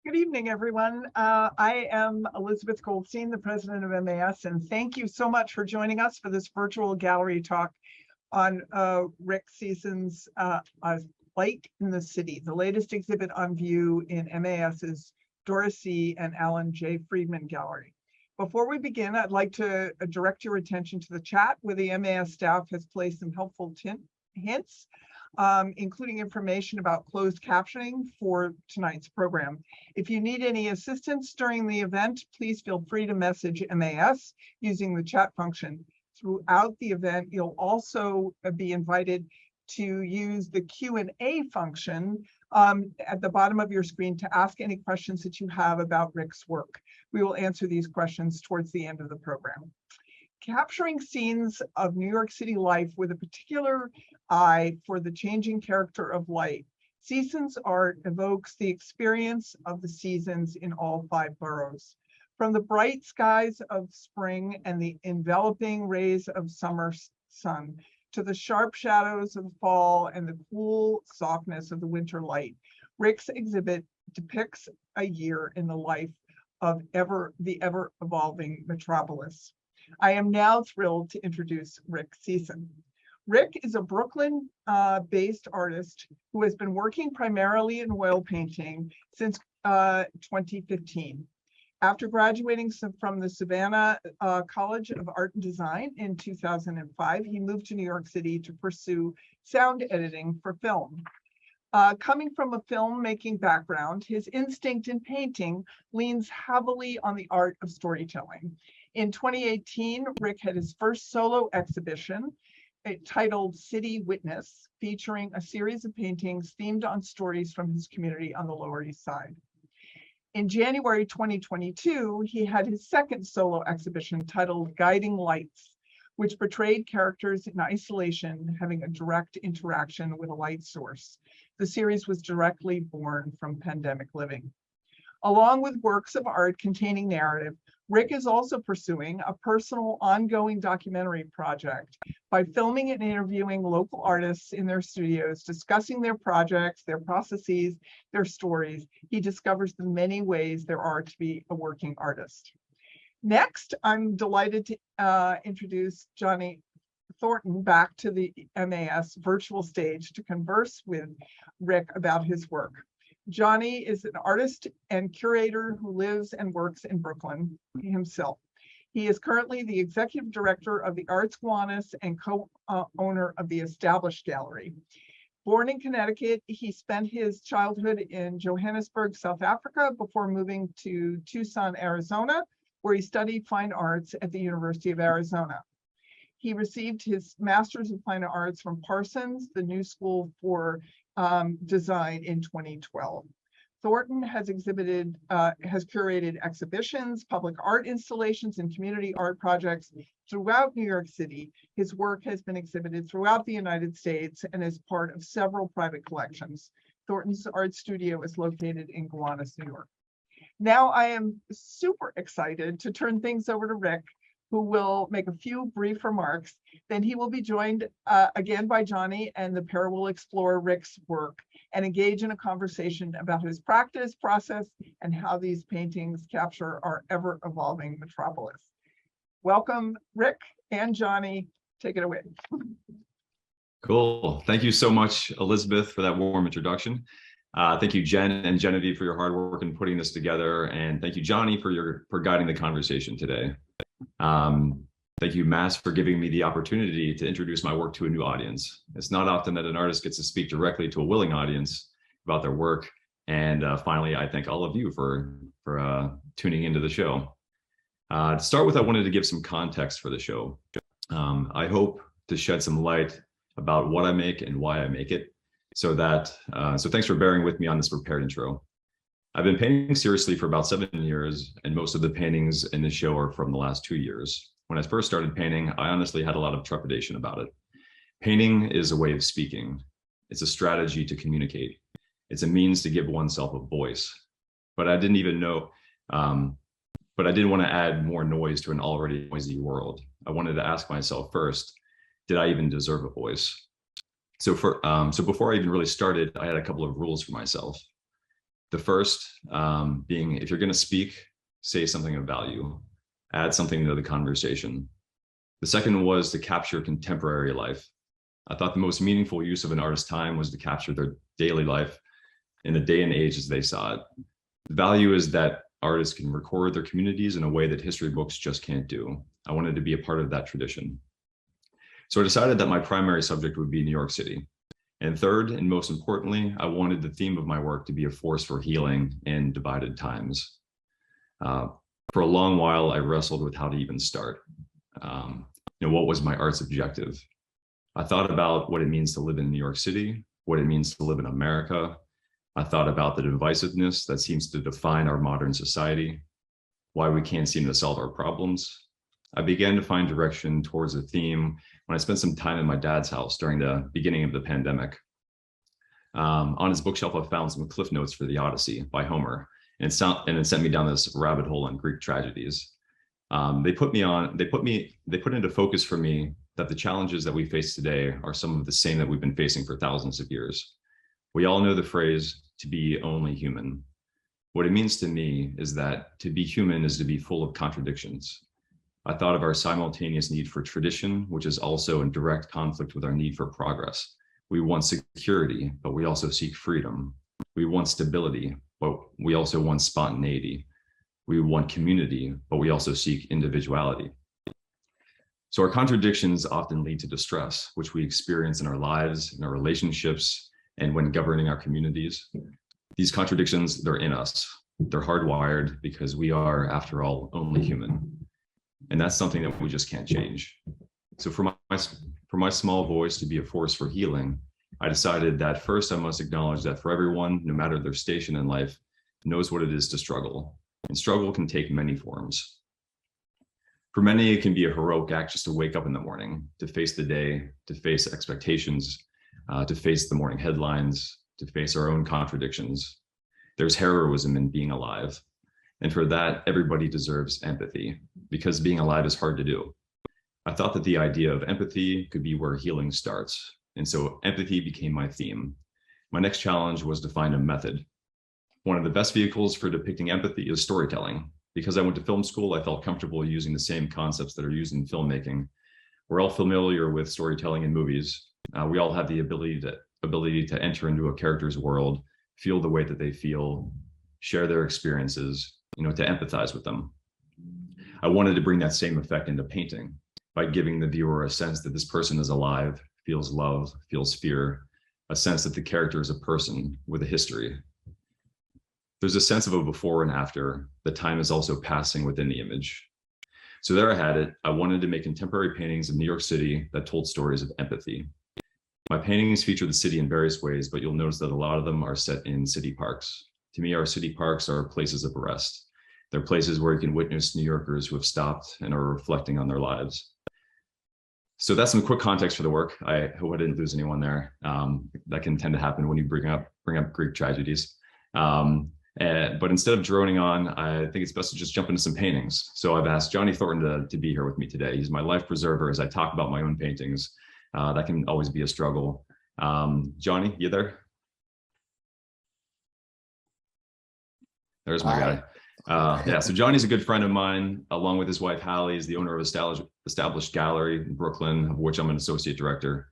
Good evening, everyone. I am Elizabeth Goldstein, the president of MAS, and thank you so much for joining us for this virtual gallery talk on Rick Season's Light in the City, the latest exhibit on view in MAS's Doris C. and Alan J. Friedman Gallery. Before we begin, I'd like to direct your attention to the chat where the MAS staff has placed some helpful hints, including information about closed captioning for tonight's program. If you need any assistance during the event, please feel free to message MAS using the chat function. Throughout the event, you'll also be invited to use the Q&A function at the bottom of your screen to ask any questions that you have about Rick's work. We will answer these questions towards the end of the program. Capturing scenes of New York City life with a particular eye for the changing character of light, Season's art evokes the experience of the seasons in all 5 boroughs. From the bright skies of spring and the enveloping rays of summer sun, to the sharp shadows of fall and the cool softness of the winter light, Rick's exhibit depicts a year in the life of the ever-evolving metropolis. I am now thrilled to introduce Rick Season. Rick is a Brooklyn-based artist who has been working primarily in oil painting since 2015. After graduating from the Savannah College of Art and Design in 2005, he moved to New York City to pursue sound editing for film. Coming from a filmmaking background, his instinct in painting leans heavily on the art of storytelling. In 2018, Rick had his first solo exhibition titled City Witness, featuring a series of paintings themed on stories from his community on the Lower East Side. In January 2022, he had his second solo exhibition titled Guiding Lights, which portrayed characters in isolation having a direct interaction with a light source. The series was directly born from pandemic living. Along with works of art containing narrative, Rick is also pursuing a personal ongoing documentary project by filming and interviewing local artists in their studios, discussing their projects, their processes, their stories. He discovers the many ways there are to be a working artist. Next, I'm delighted to introduce Johnny Thornton back to the MAS virtual stage to converse with Rick about his work. Johnny is an artist and curator who lives and works in Brooklyn himself. He is currently the executive director of the Arts Gowanus and co-owner of the Established Gallery. Born in Connecticut, he spent his childhood in Johannesburg, South Africa, before moving to Tucson, Arizona, where he studied fine arts at the University of Arizona. He received his Master's of Fine Arts from Parsons, the New School for Design, in 2012. Thornton has curated exhibitions, public art installations, and community art projects throughout New York City. His work has been exhibited throughout the United States and is part of several private collections. Thornton's art studio is located in Gowanus, New York. Now I am super excited to turn things over to Rick, who will make a few brief remarks. Then he will be joined again by Johnny, and the pair will explore Rick's work and engage in a conversation about his practice, process, and how these paintings capture our ever-evolving metropolis. Welcome, Rick and Johnny. Take it away. Cool. Thank you so much, Elizabeth, for that warm introduction. Thank you, Jen and Genevieve, for your hard work in putting this together. And thank you, Johnny, for guiding the conversation today. Thank you, MAS, for giving me the opportunity to introduce my work to a new audience. It's not often that an artist gets to speak directly to a willing audience about their work. And finally, I thank all of you for tuning into the show. To start with, I wanted to give some context for the show. I hope to shed some light about what I make and why I make it. So thanks for bearing with me on this prepared intro. I've been painting seriously for about 7 years, and most of the paintings in the show are from the last 2 years. When I first started painting, I honestly had a lot of trepidation about it. Painting is a way of speaking. It's a strategy to communicate. It's a means to give oneself a voice. But I didn't want to add more noise to an already noisy world. I wanted to ask myself first, did I even deserve a voice? So before I even really started, I had a couple of rules for myself. The first being, if you're going to speak, say something of value, add something to the conversation. The second was to capture contemporary life. I thought the most meaningful use of an artist's time was to capture their daily life in the day and age as they saw it. The value is that artists can record their communities in a way that history books just can't do. I wanted to be a part of that tradition. So I decided that my primary subject would be New York City. And third, and most importantly, I wanted the theme of my work to be a force for healing in divided times. For a long while, I wrestled with how to even start. What was my art's objective? I thought about what it means to live in New York City, what it means to live in America. I thought about the divisiveness that seems to define our modern society, why we can't seem to solve our problems. I began to find direction towards a theme when I spent some time in my dad's house during the beginning of the pandemic. On his bookshelf, I found some cliff notes for the Odyssey by Homer, and it sent me down this rabbit hole on Greek tragedies. They put into focus for me that the challenges that we face today are some of the same that we've been facing for thousands of years. We all know the phrase, to be only human. What it means to me is that to be human is to be full of contradictions. I thought of our simultaneous need for tradition, which is also in direct conflict with our need for progress. We want security, but we also seek freedom. We want stability, but we also want spontaneity. We want community, but we also seek individuality. So our contradictions often lead to distress, which we experience in our lives, in our relationships, and when governing our communities. These contradictions, they're in us. They're hardwired because we are, after all, only human. And that's something that we just can't change. So for my small voice to be a force for healing, I decided that first I must acknowledge that for everyone, no matter their station in life, knows what it is to struggle. And struggle can take many forms. For many, it can be a heroic act just to wake up in the morning, to face the day, to face expectations, to face the morning headlines, to face our own contradictions. There's heroism in being alive. And for that, everybody deserves empathy, because being alive is hard to do. I thought that the idea of empathy could be where healing starts. And so empathy became my theme. My next challenge was to find a method. One of the best vehicles for depicting empathy is storytelling. Because I went to film school, I felt comfortable using the same concepts that are used in filmmaking. We're all familiar with storytelling in movies. We all have the ability to enter into a character's world, feel the way that they feel, share their experiences, to empathize with them. I wanted to bring that same effect into painting by giving the viewer a sense that this person is alive, feels love, feels fear, a sense that the character is a person with a history. There's a sense of a before and after. The time is also passing within the image. So there I had it. I wanted to make contemporary paintings of New York City that told stories of empathy. My paintings feature the city in various ways, but you'll notice that a lot of them are set in city parks. To me, our city parks are places of rest. They're places where you can witness New Yorkers who have stopped and are reflecting on their lives. So that's some quick context for the work. I hope I didn't lose anyone there. That can tend to happen when you bring up Greek tragedies. But instead of droning on, I think it's best to just jump into some paintings. So I've asked Johnny Thornton to be here with me today. He's my life preserver as I talk about my own paintings. That can always be a struggle. Johnny, you there? There's my guy. Yeah, so Johnny's a good friend of mine, along with his wife, Hallie, is the owner of established gallery in Brooklyn, of which I'm an associate director.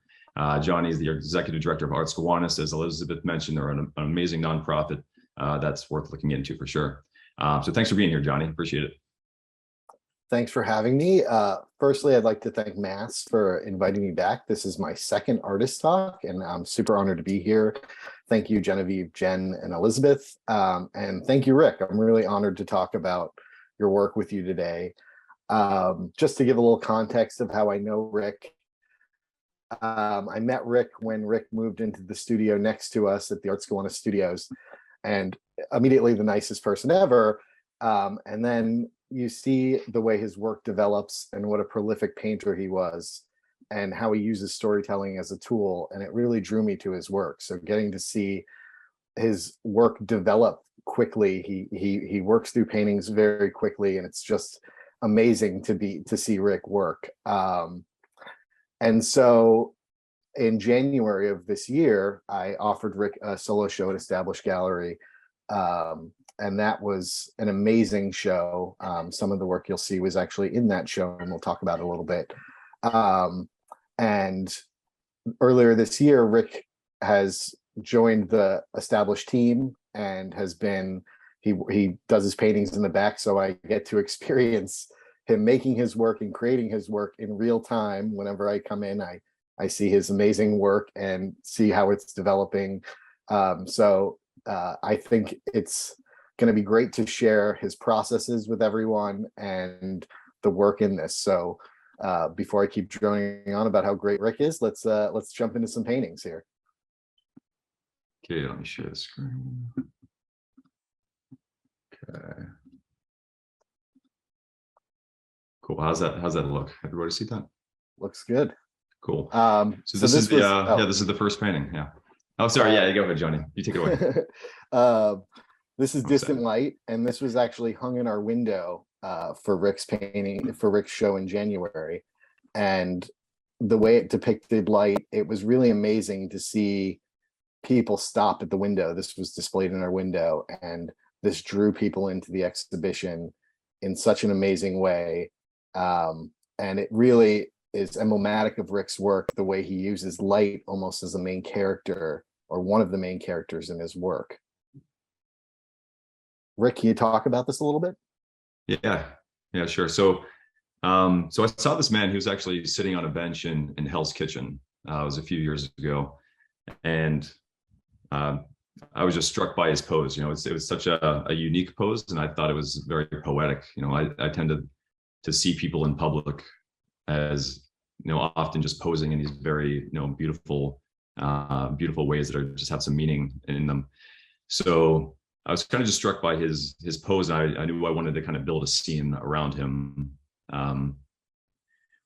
Johnny is the executive director of Arts Gowanus. As Elizabeth mentioned, they're an amazing nonprofit that's worth looking into for sure. So thanks for being here, Johnny. Appreciate it. Thanks for having me. Firstly, I'd like to thank Mass for inviting me back. This is my second artist talk, and I'm super honored to be here. Thank you, Genevieve, Jen, and Elizabeth. And thank you, Rick. I'm really honored to talk about your work with you today. Just to give a little context of how I know Rick, I met Rick when Rick moved into the studio next to us at the Arts Gowanus Studios, and immediately the nicest person ever. And then you see the way his work develops and what a prolific painter he was and how he uses storytelling as a tool. And it really drew me to his work. So getting to see his work develop quickly, he works through paintings very quickly, and it's just amazing to see Rick work. And so in January of this year, I offered Rick a solo show at Established Gallery And that was an amazing show. Some of the work you'll see was actually in that show, and we'll talk about it a little bit. And earlier this year, Rick has joined the established team and has been, he does his paintings in the back, so I get to experience him making his work and creating his work in real time. Whenever I come in, I see his amazing work and see how it's developing. So I think it's going to be great to share his processes with everyone and the work in this. So before I keep droning on about how great Rick is, let's jump into some paintings here. Okay, let me share the screen. Okay. Cool. How's that look? Everybody see that? Looks good. Cool. So this is the yeah, this is the first painting. Yeah. Oh, sorry. Yeah, go ahead, Johnny. You take it away. This is Distant Light, and this was actually hung in our window for Rick's painting, for Rick's show in January. And the way it depicted light, it was really amazing to see people stop at the window. This was displayed in our window, and this drew people into the exhibition in such an amazing way. And it really is emblematic of Rick's work, the way he uses light almost as a main character or one of the main characters in his work. Rick, can you talk about this a little bit? Yeah, sure. So I saw this man. He was actually sitting on a bench in Hell's Kitchen. It was a few years ago, and I was just struck by his pose. You know, it was such a unique pose, and I thought it was very poetic. You know, I tended to see people in public as, you know, often just posing in these very, you know, beautiful ways that are just have some meaning in them. So I was kind of just struck by his pose. I knew I wanted to kind of build a scene around him.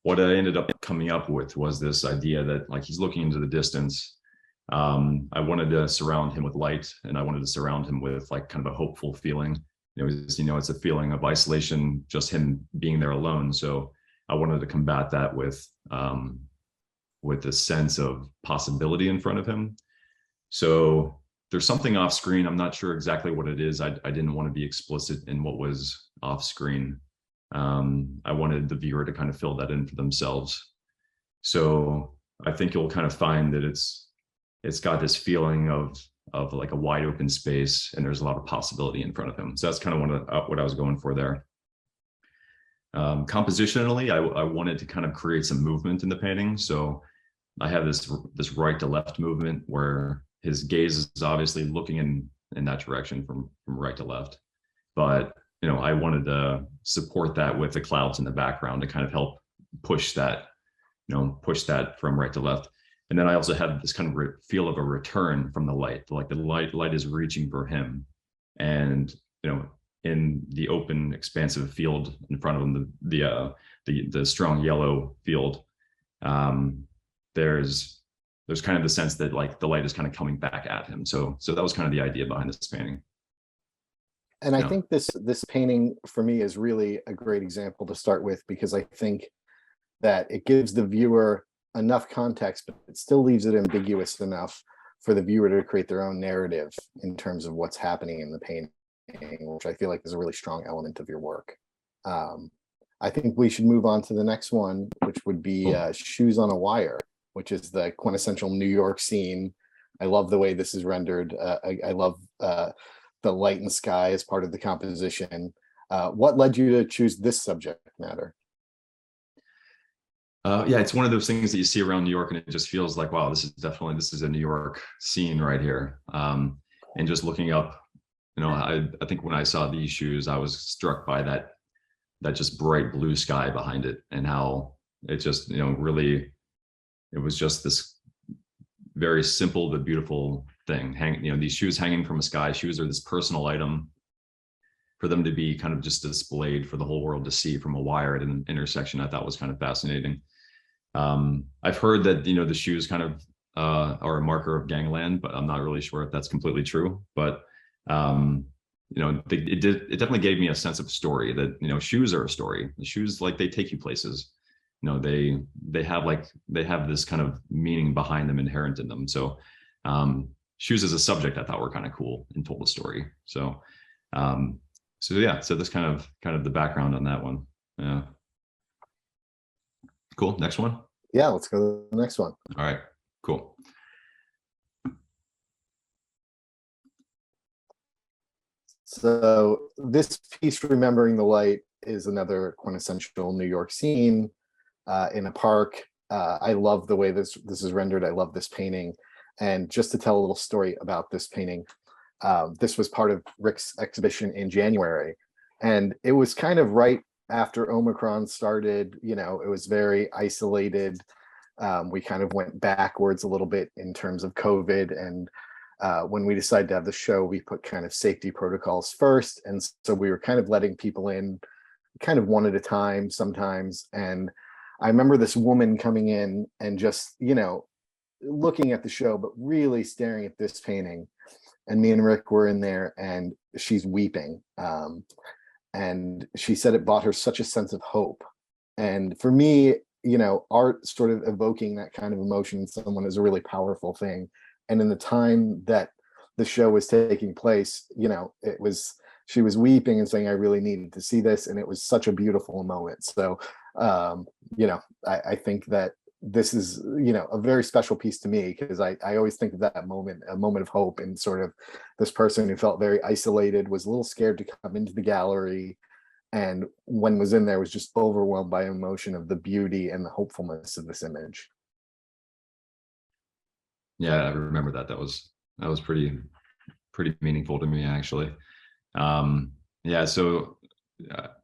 What I ended up coming up with was this idea that, like, he's looking into the distance. I wanted to surround him with light, and I wanted to surround him with, like, kind of a hopeful feeling. It's a feeling of isolation, just him being there alone. So I wanted to combat that with a sense of possibility in front of him. So there's something off screen. I'm not sure exactly what it is. I didn't want to be explicit in what was off screen. I wanted the viewer to kind of fill that in for themselves. So I think you'll kind of find that it's got this feeling of like a wide open space, and there's a lot of possibility in front of him. So that's kind of what I was going for there. Compositionally, I wanted to kind of create some movement in the painting. So I have this right to left movement where his gaze is obviously looking in that direction from right to left. But, you know, I wanted to support that with the clouds in the background to kind of help push that from right to left. And then I also had this kind of feel of a return from the light, like the light is reaching for him. And, you know, in the open, expansive field in front of him, the strong yellow field, there's kind of the sense that, like, the light is kind of coming back at him. So that was kind of the idea behind this painting. And I think this painting for me is really a great example to start with, because I think that it gives the viewer enough context, but it still leaves it ambiguous enough for the viewer to create their own narrative in terms of what's happening in the painting, which I feel like is a really strong element of your work. I think we should move on to the next one, which would be Shoes on a Wire, which is the quintessential New York scene. I love the way this is rendered. I love the light and sky as part of the composition. What led you to choose this subject matter? Yeah, it's one of those things that you see around New York, and it just feels like, wow, this is a New York scene right here. And just looking up, you know, I think when I saw these shoes, I was struck by that just bright blue sky behind it, and how it just, you know, really, it was just this very simple but beautiful thing. These shoes hanging from a sky. Shoes are this personal item. For them to be kind of just displayed for the whole world to see from a wire at an intersection, I thought was kind of fascinating. I've heard that, you know, the shoes kind of are a marker of gangland, but I'm not really sure if that's completely true. But you know, it definitely gave me a sense of story, that, you know, shoes are a story. The shoes, like, they take you places. You know, they have this kind of meaning behind them, inherent in them. So shoes as a subject I thought were kind of cool and told a story. So yeah, so that's kind of the background on that one. Yeah. Cool. Next one. Yeah, let's go to the next one. All right, cool. So this piece, Remembering the Light, is another quintessential New York scene in a park. I love the way this is rendered. I love this painting. And just to tell a little story about this painting, this was part of Rick's exhibition in January. And it was kind of right after Omicron started. You know, it was very isolated. We kind of went backwards a little bit in terms of COVID. And when we decided to have the show, we put kind of safety protocols first. And so we were kind of letting people in kind of one at a time sometimes. And I remember this woman coming in and just, you know, looking at the show, but really staring at this painting. And me and Rick were in there and she's weeping. And she said it brought her such a sense of hope. And for me, you know, art sort of evoking that kind of emotion in someone is a really powerful thing. And in the time that the show was taking place, you know, she was weeping and saying, I really needed to see this. And it was such a beautiful moment. So, you know, I think that this is, you know, a very special piece to me, because I always think of that moment, a moment of hope, and sort of this person who felt very isolated, was a little scared to come into the gallery, and when was in there was just overwhelmed by emotion of the beauty and the hopefulness of this image. Yeah, I remember that. That was pretty meaningful to me, actually. Yeah, so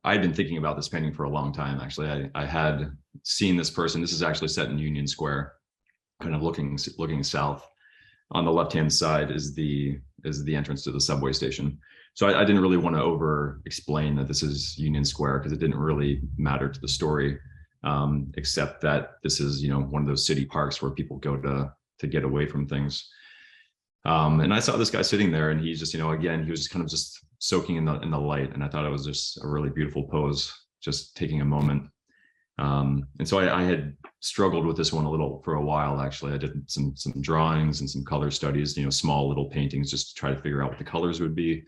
I'd been thinking about this painting for a long time, actually. I had seen this person. This is actually set in Union Square, kind of looking south. On the left-hand side is the entrance to the subway station. So I didn't really want to over explain that this is Union Square, because it didn't really matter to the story, except that this is, you know, one of those city parks where people go to get away from things. And I saw this guy sitting there, and he's just, you know, again, he was just kind of just soaking in the light. And I thought it was just a really beautiful pose, just taking a moment. And so I had struggled with this one a little for a while, actually. I did some drawings and some color studies, you know, small little paintings, just to try to figure out what the colors would be.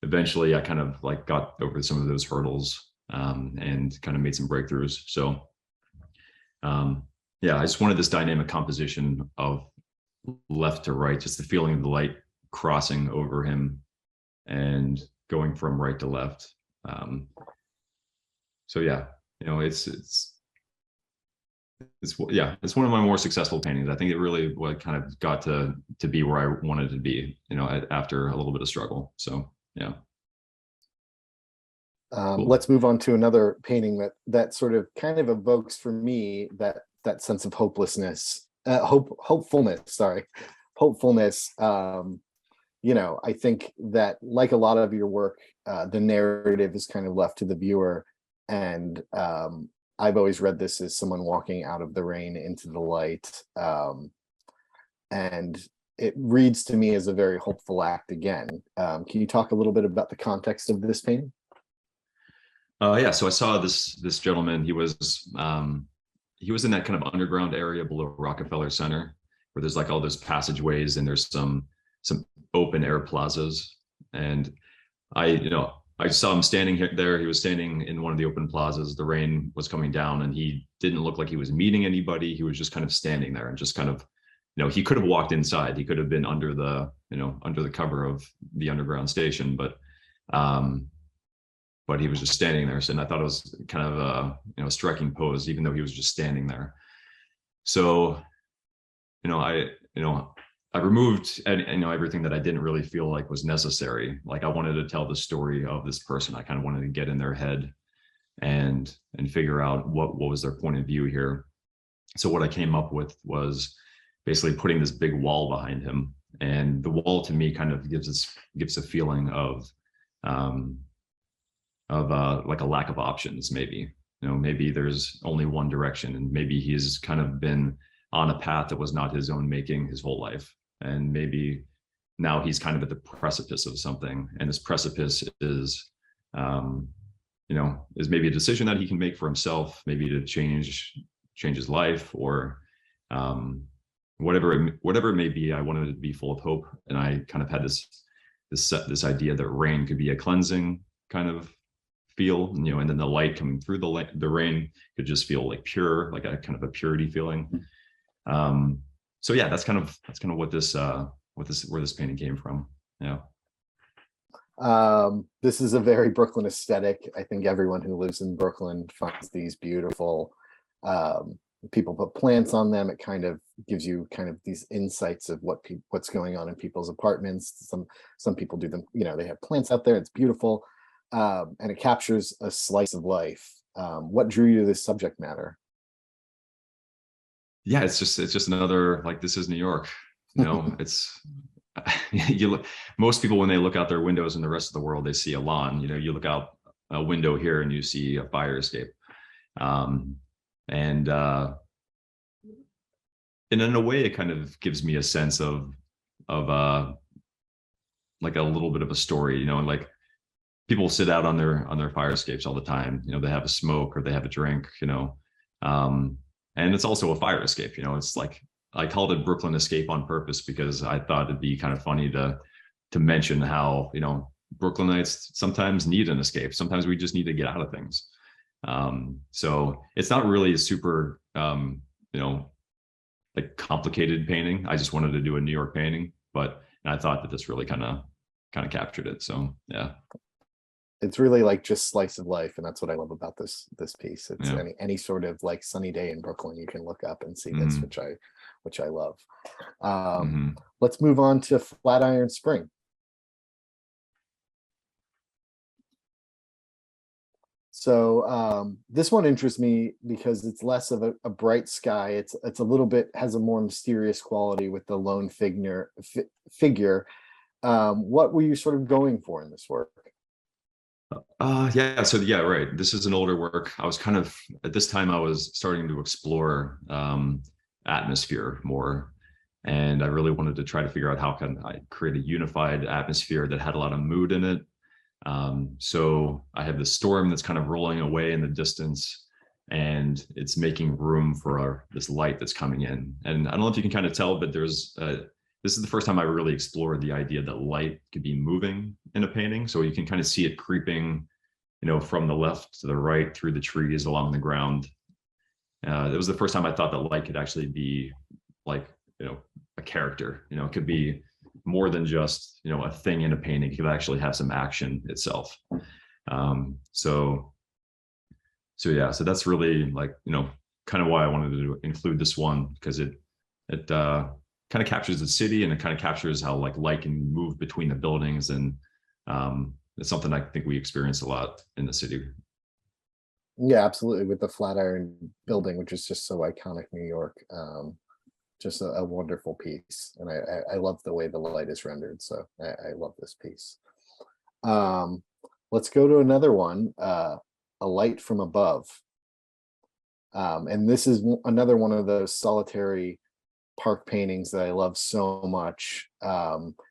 Eventually I kind of like got over some of those hurdles, and kind of made some breakthroughs. So yeah, I just wanted this dynamic composition of left to right, just the feeling of the light crossing over him and going from right to left. So yeah, you know, it's one of my more successful paintings. I think it really what kind of got to be where I wanted to be, you know, after a little bit of struggle. So yeah. Cool. Let's move on to another painting that sort of kind of evokes for me that sense of hopelessness, hopefulness. You know, I think that, like a lot of your work, the narrative is kind of left to the viewer. And I've always read this as someone walking out of the rain into the light. And it reads to me as a very hopeful act again. Can you talk a little bit about the context of this painting? Yeah, so I saw this gentleman. He was in that kind of underground area below Rockefeller Center, where there's like all those passageways and there's some open air plazas. And I saw him standing there. He was standing in one of the open plazas. The rain was coming down, and he didn't look like he was meeting anybody. He was just kind of standing there, and just kind of, you know, he could have walked inside. He could have been under the cover of the underground station, but he was just standing there. So, and I thought it was kind of a striking pose, even though he was just standing there. So, I removed everything that I didn't really feel like was necessary. Like, I wanted to tell the story of this person. I kind of wanted to get in their head and figure out what was their point of view here. So what I came up with was basically putting this big wall behind him. And the wall, to me, kind of gives a feeling of like a lack of options. Maybe, maybe there's only one direction, and maybe he's kind of been on a path that was not his own making his whole life. And maybe now he's kind of at the precipice of something. And this precipice is maybe a decision that he can make for himself, maybe to change his life, or whatever it may be, I wanted it to be full of hope. And I kind of had this idea that rain could be a cleansing kind of feel, and then the light coming through the rain could just feel like pure, like a kind of a purity feeling. So yeah, that's kind of what where this painting came from. Yeah. This is a very Brooklyn aesthetic. I think everyone who lives in Brooklyn finds these beautiful. People put plants on them. It kind of gives you kind of these insights of what's going on in people's apartments. Some people do them, they have plants out there. It's beautiful, and it captures a slice of life. What drew you to this subject matter? Yeah, it's just another, like, this is New York. It's most people, when they look out their windows in the rest of the world, they see a lawn. You look out a window here and you see a fire escape. And in a way, it kind of gives me a sense of like a little bit of a story, and like people sit out on their fire escapes all the time. They have a smoke or they have a drink, and it's also a fire escape. It's like, I called it Brooklyn Escape on purpose because I thought it'd be kind of funny to mention how, Brooklynites sometimes need an escape. Sometimes we just need to get out of things. So it's not really a super, like complicated painting. I just wanted to do a New York painting, and I thought that this really kind of captured it. So yeah. It's really like just slice of life, and that's what I love about this piece. It's Yeah. any sort of like sunny day in Brooklyn, you can look up and see this, which I love. Let's move on to Flatiron Spring. So this one interests me because it's less of a bright sky. It's a little bit, has a more mysterious quality with the lone figure. What were you sort of going for in this work? Yeah. So yeah, right. This is an older work. I was kind of, at this time, I was starting to explore atmosphere more. And I really wanted to try to figure out how can I create a unified atmosphere that had a lot of mood in it. So I have this storm that's kind of rolling away in the distance, and it's making room for this light that's coming in. And I don't know if you can kind of tell, but this is the first time I really explored the idea that light could be moving in a painting. So you can kind of see it creeping, from the left to the right through the trees along the ground. It was the first time I thought that light could actually be like, a character. It could be more than just, a thing in a painting. It could actually have some action itself. So that's really like, kind of why I wanted to include this one, because it kind of captures the city, and it kind of captures how like light can move between the buildings. And it's something I think we experience a lot in the city. Yeah, absolutely. With the Flatiron building, which is just so iconic, New York. Just a wonderful piece. And I love the way the light is rendered. So I love this piece. Let's go to another one, A Light from Above. And this is another one of those solitary park paintings that I love so much.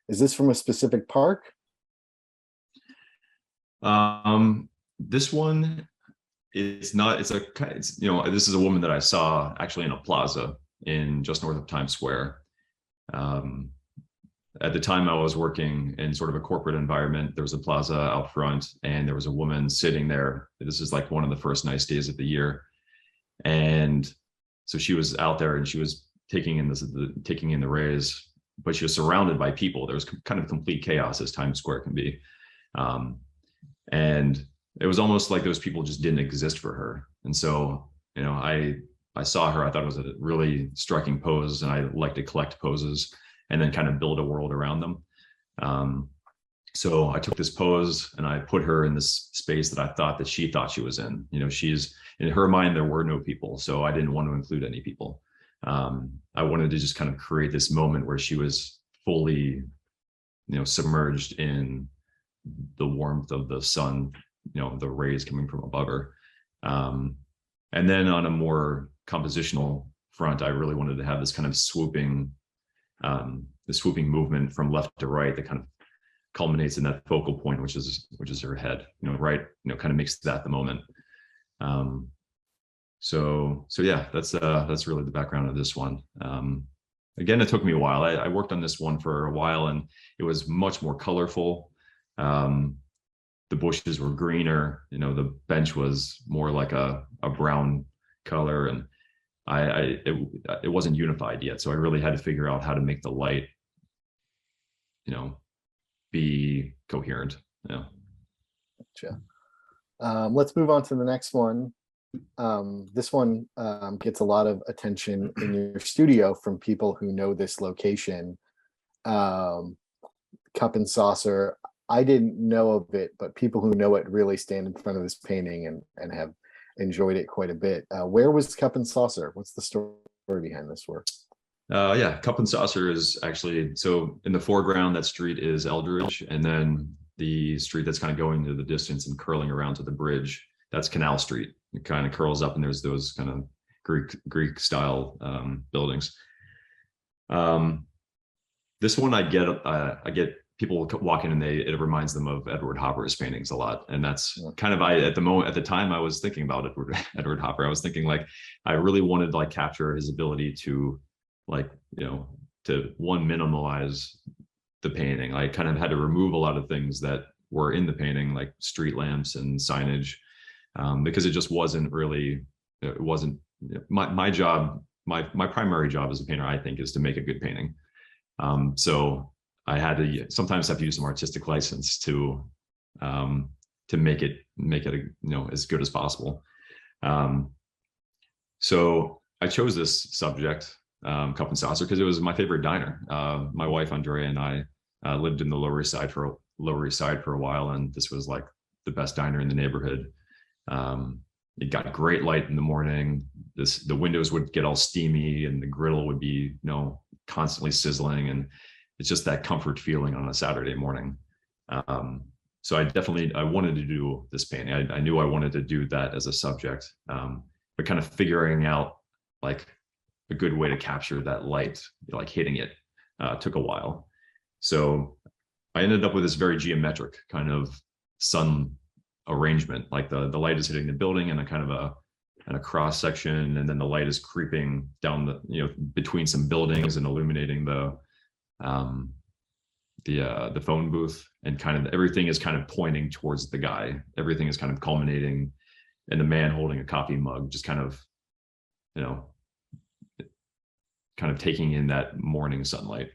Is this from a specific park? This one is not. This is a woman that I saw actually in a plaza in just north of Times Square. At the time I was working in sort of a corporate environment, there was a plaza out front, and there was a woman sitting there. This is like one of the first nice days of the year. And so she was out there, and she was taking in the rays, but she was surrounded by people. There was kind of complete chaos, as Times Square can be. And it was almost like those people just didn't exist for her. And so, I saw her, I thought it was a really striking pose, and I like to collect poses and then kind of build a world around them. So I took this pose and I put her in this space that I thought that she thought she was in. She's, in her mind, there were no people, so I didn't want to include any people. I wanted to just kind of create this moment where she was fully, submerged in the warmth of the sun, the rays coming from above her. And then on a more compositional front, I really wanted to have this kind of swooping movement from left to right that kind of culminates in that focal point, which is her head, right, kind of makes that the moment. So yeah, that's really the background of this one. again, it took me a while. I worked on this one for a while, and it was much more colorful. The bushes were greener. The bench was more like a brown color, and it wasn't unified yet. So I really had to figure out how to make the light, be coherent. Yeah. Gotcha. Let's move on to the next one. This one gets a lot of attention in your studio from people who know this location. Cup and Saucer. I didn't know of it, but people who know it really stand in front of this painting and have enjoyed it quite a bit. Where was Cup and Saucer? What's the story behind this work? Yeah, Cup and Saucer is actually, so in the foreground, that street is Eldridge, and then the street that's kind of going to the distance and curling around to the bridge, that's Canal Street. It kind of curls up, and there's those kind of Greek style buildings. This one I get people walking, and it reminds them of Edward Hopper's paintings a lot, and that's kind of at the time I was thinking about Edward Hopper. I was thinking like I really wanted to like capture his ability to to minimalize the painting. I kind of had to remove a lot of things that were in the painting, like street lamps and signage, because it just wasn't really. It wasn't my job. My primary job as a painter, I think, is to make a good painting. So I had to sometimes have to use some artistic license to make it as good as possible. So I chose this subject, Cup and Saucer, because it was my favorite diner. My wife Andrea and I lived in the Lower East Side for a while, and this was like the best diner in the neighborhood. It got great light in the morning. The windows would get all steamy, and the griddle would be constantly sizzling, and it's just that comfort feeling on a Saturday morning. So I wanted to do this painting. I knew I wanted to do that as a subject, but kind of figuring out like a good way to capture that light, like hitting it, took a while. So I ended up with this very geometric kind of sun arrangement. Like the light is hitting the building and a kind of a cross section, and then the light is creeping down between some buildings and illuminating the phone booth, and kind of everything is kind of pointing towards the guy. Everything is kind of culminating in the man holding a coffee mug, just kind of taking in that morning sunlight.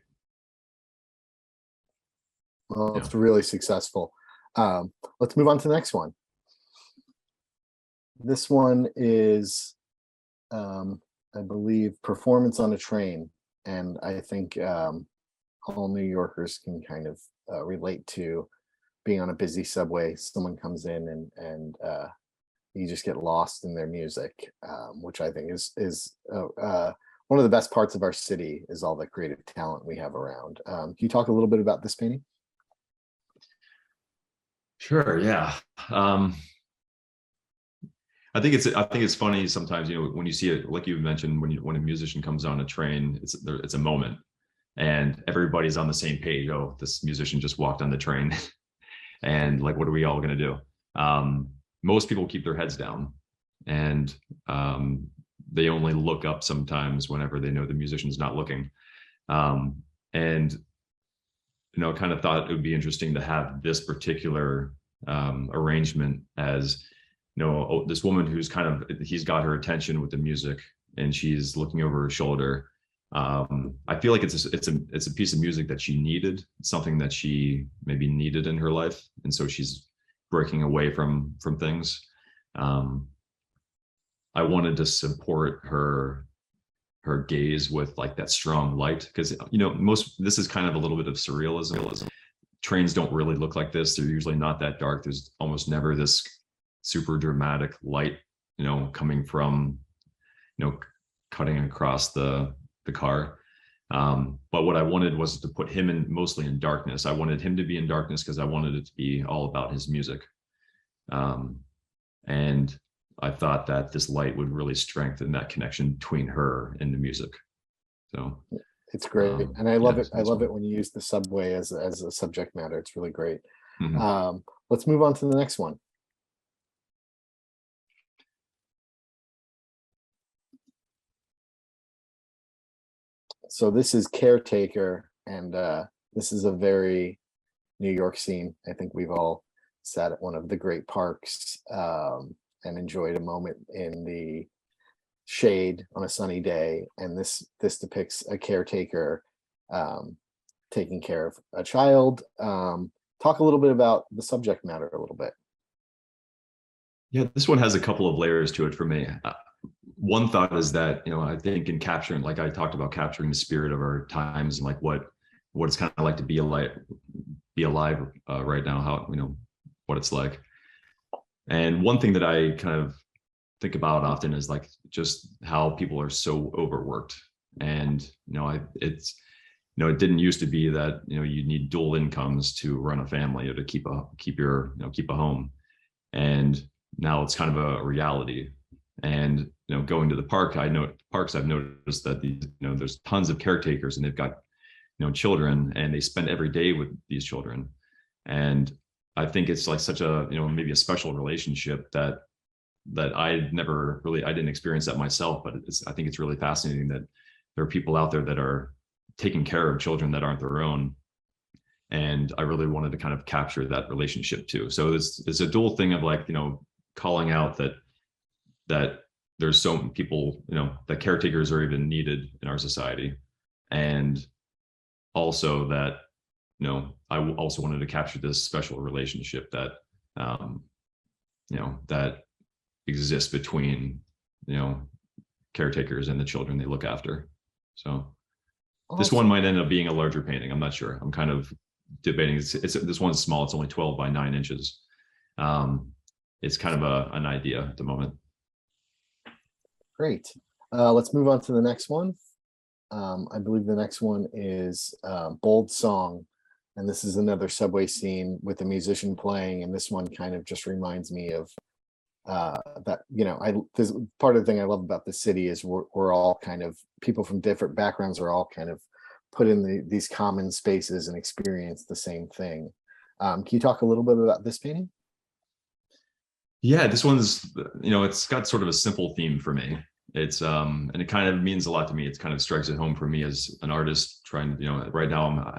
Well, it's really successful. Let's move on to the next one. This one is, I believe, Performance on a Train. And I think all New Yorkers can kind of relate to being on a busy subway. Someone comes in and you just get lost in their music, which I think is one of the best parts of our city, is all the creative talent we have around. Can you talk a little bit about this painting? Sure. Yeah. I think it's funny sometimes, when you see it, like you mentioned, when a musician comes on a train, it's a moment, and everybody's on the same page. Oh, this musician just walked on the train, and like, what are we all going to do? Most people keep their heads down, and they only look up sometimes whenever they know the musician's not looking. And kind of thought it would be interesting to have this particular arrangement as, this woman who's he's got her attention with the music, and she's looking over her shoulder. I feel like it's a piece of music that she needed, something that she maybe needed in her life, and so she's breaking away from things. I wanted to support her gaze with like that strong light, because this is kind of a little bit of surrealism. Trains don't really look like this. They're usually not that dark. There's almost never this super dramatic light coming from cutting across the car. But what I wanted was to put him mostly in darkness. I wanted him to be in darkness because I wanted it to be all about his music. And I thought that this light would really strengthen that connection between her and the music. So it's great. And I love it. I love fun. it when you use the subway as a subject matter. It's really great. Mm-hmm. Let's move on to the next one. So this is Caretaker, and this is a very New York scene. I think we've all sat at one of the great parks and enjoyed a moment in the shade on a sunny day. And this depicts a caretaker taking care of a child. Talk a little bit about the subject matter a little bit. Yeah, this one has a couple of layers to it for me. One thought is that, I think in capturing, like I talked about capturing the spirit of our times and like what it's kind of like to be alive right now, how, what it's like. And one thing that I kind of think about often is like just how people are so overworked. And, it didn't used to be that, you need dual incomes to run a family or to keep a home. And now it's kind of a reality. And going to the park, I've noticed that there's tons of caretakers and they've got children, and they spend every day with these children. And I think it's like such a maybe a special relationship that I didn't experience that myself, but I think it's really fascinating that there are people out there that are taking care of children that aren't their own. And I really wanted to kind of capture that relationship too. So it's a dual thing of like, calling out that there's so many people, that caretakers are even needed in our society. And also that, I also wanted to capture this special relationship that, that exists between, caretakers and the children they look after. So this one might end up being a larger painting. I'm not sure. I'm kind of debating. This one's small. It's only 12 by 9 inches. It's kind of an idea at the moment. Great. Let's move on to the next one. I believe the next one is Bold Song. And this is another subway scene with a musician playing. And this one kind of just reminds me of that, this part of the thing I love about the city is we're all kind of, people from different backgrounds are all kind of put in these common spaces and experience the same thing. Can you talk a little bit about this painting? Yeah, this one's, it's got sort of a simple theme for me. It's and it kind of means a lot to me. It kind of strikes it home for me as an artist trying, right now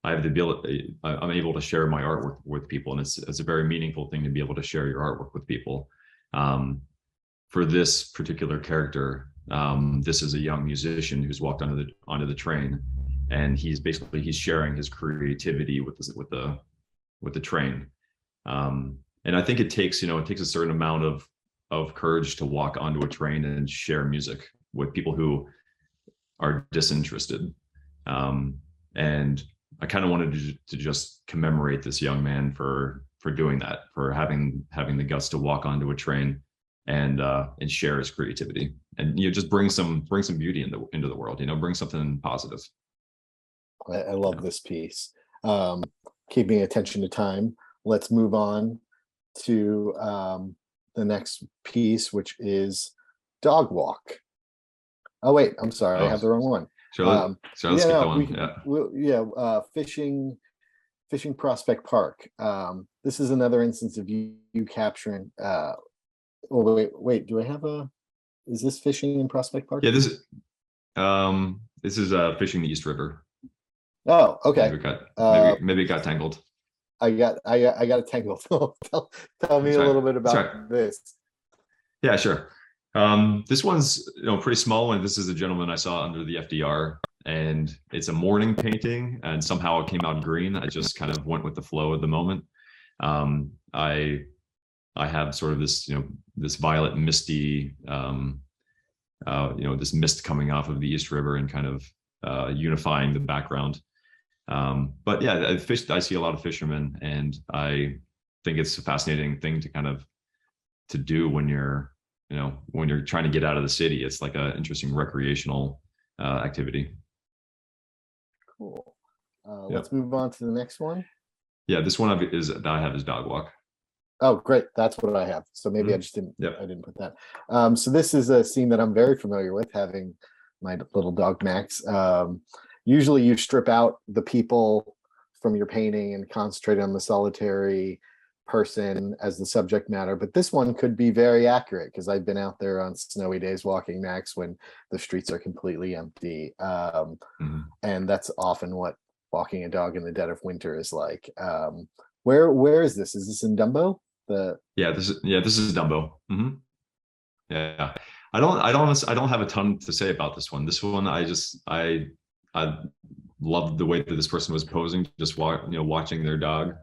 I have the ability, I'm able to share my artwork with people, and it's a very meaningful thing to be able to share your artwork with people. For this particular character, this is a young musician who's walked onto the train, and he's sharing his creativity with the train. And I think it takes a certain amount of courage to walk onto a train and share music with people who are disinterested. And I kind of wanted to just commemorate this young man for doing that, for having the guts to walk onto a train and share his creativity, and just bring some beauty into the world. Bring something positive. I love this piece. Keeping attention to time, let's move on to the next piece, which is Dog Walk. Oh wait, I'm sorry, I have the wrong one. Let's get that one. Fishing Prospect Park. This is another instance of you capturing. Wait. Do I have is this fishing in Prospect Park? Yeah, this is fishing the East River. Oh, okay. Maybe it got tangled. I got it tangled. Tell me a little bit about this. Yeah, sure. This one's pretty small one. This is a gentleman I saw under the FDR, and it's a morning painting, and somehow it came out green. I just kind of went with the flow of the moment. I have sort of this this violet misty this mist coming off of the East River and kind of unifying the background. But yeah, I see a lot of fishermen, and I think it's a fascinating thing to do when you're trying to get out of the city. It's like an interesting recreational activity. Cool. Let's move on to the next one. Yeah, this one I have is Dog Walk. Oh, great. That's what I have. So maybe I just didn't, I didn't put that. So this is a scene that I'm very familiar with, having my little dog Max. Usually you strip out the people from your painting and concentrate on the solitary person as the subject matter, but this one could be very accurate because I've been out there on snowy days walking Max when the streets are completely empty. And that's often what walking a dog in the dead of winter is like. Where is this? Is this in Dumbo? This is Dumbo. Yeah. I don't have a ton to say about this one. This one, I loved the way that this person was posing, just watching their dog.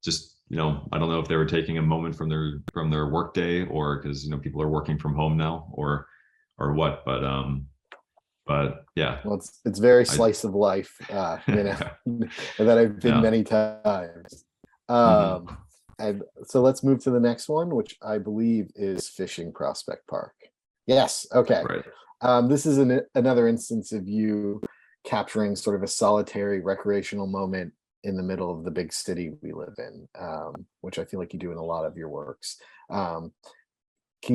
Just, I don't know if they were taking a moment from their work day, or because people are working from home now, or what. But yeah. Well, it's very slice of life, that I've been many times. And so let's move to the next one, which I believe is Fishing Prospect Park. Yes. Okay. Right. This is another instance of you capturing sort of a solitary recreational moment in the middle of the big city we live in, which I feel like you do in a lot of your works. Can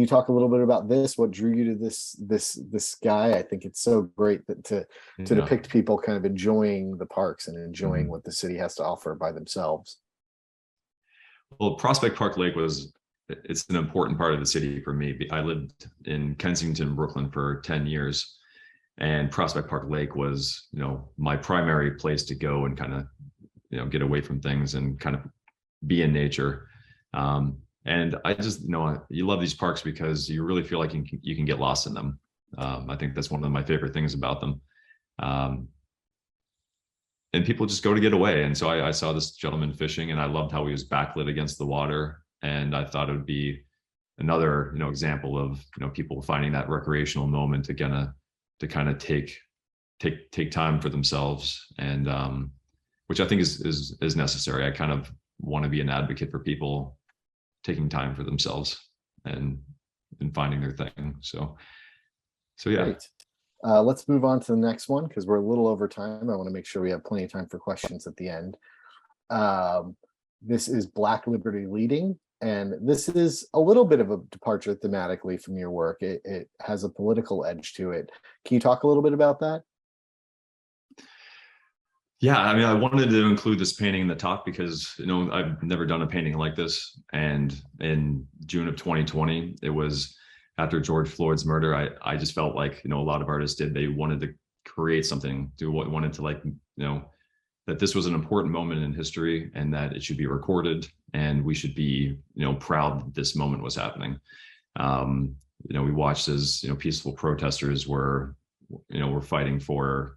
you talk a little bit about this? What drew you to this guy? I think it's so great that to depict people kind of enjoying the parks and enjoying what the city has to offer by themselves. Well, Prospect Park Lake it's an important part of the city for me. I lived in Kensington, Brooklyn for 10 years, and Prospect Park Lake was, my primary place to go and kind of, get away from things and kind of be in nature. And I just, you love these parks because you really feel like you can get lost in them. I think that's one of my favorite things about them. And people just go to get away. And so I saw this gentleman fishing, and I loved how he was backlit against the water. And I thought it would be another, example of, people finding that recreational moment to kind of take time for themselves, and which I think is necessary. I kind of want to be an advocate for people taking time for themselves and finding their thing. So yeah. Great. Let's move on to the next one because we're a little over time. I want to make sure we have plenty of time for questions at the end. This is Black Liberty Leading, and this is a little bit of a departure thematically from your work. It has a political edge to it. Can you talk a little bit about that? Yeah, I mean, I wanted to include this painting in the talk because, I've never done a painting like this. And in June of 2020, it was after George Floyd's murder. I just felt like, a lot of artists did. They wanted to create something, wanted to that this was an important moment in history and that it should be recorded, and we should be, proud that this moment was happening. We watched as, peaceful protesters were fighting for,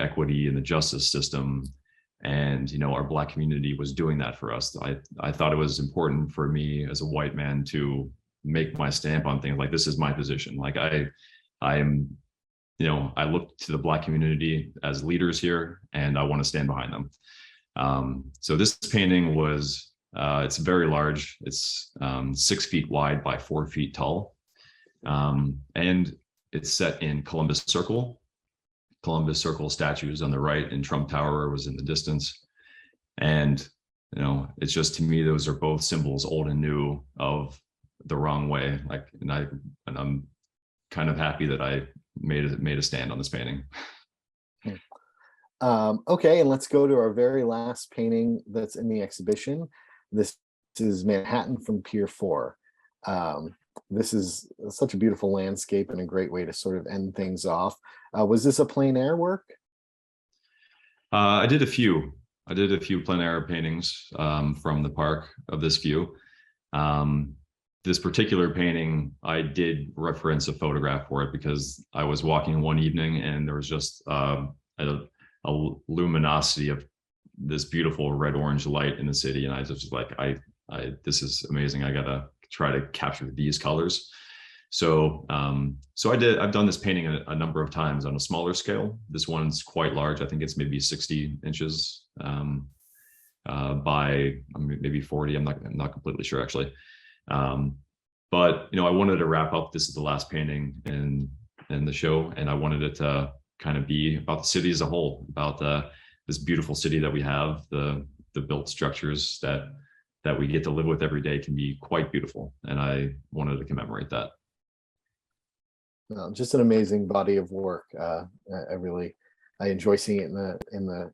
equity in the justice system. And, our Black community was doing that for us. I thought it was important for me as a white man to make my stamp on things like this is my position. Like I'm, I look to the Black community as leaders here, and I want to stand behind them. So this painting was, it's very large. It's 6 feet wide by 4 feet tall. And it's set in Columbus Circle. Columbus Circle statues on the right, and Trump Tower was in the distance. And, it's just, to me, those are both symbols, old and new, of the wrong way. And I'm kind of happy that I made a stand on this painting. Okay, and let's go to our very last painting that's in the exhibition. This is Manhattan from Pier 4. This is such a beautiful landscape and a great way to sort of end things off. Was this a plein air work? I did a few plein air paintings from the park of this view. This particular painting, I did reference a photograph for it because I was walking one evening and there was just a luminosity of this beautiful red-orange light in the city, and I just like, this is amazing. I gotta try to capture these colors. So I've done this painting a number of times on a smaller scale. This one's quite large. I think it's maybe 60 inches by maybe 40. I'm not completely sure actually. But I wanted to wrap up. This is the last painting in the show, and I wanted it to kind of be about the city as a whole, about this beautiful city that we have. The built structures that we get to live with every day can be quite beautiful, and I wanted to commemorate that. Just an amazing body of work. I enjoy seeing it in the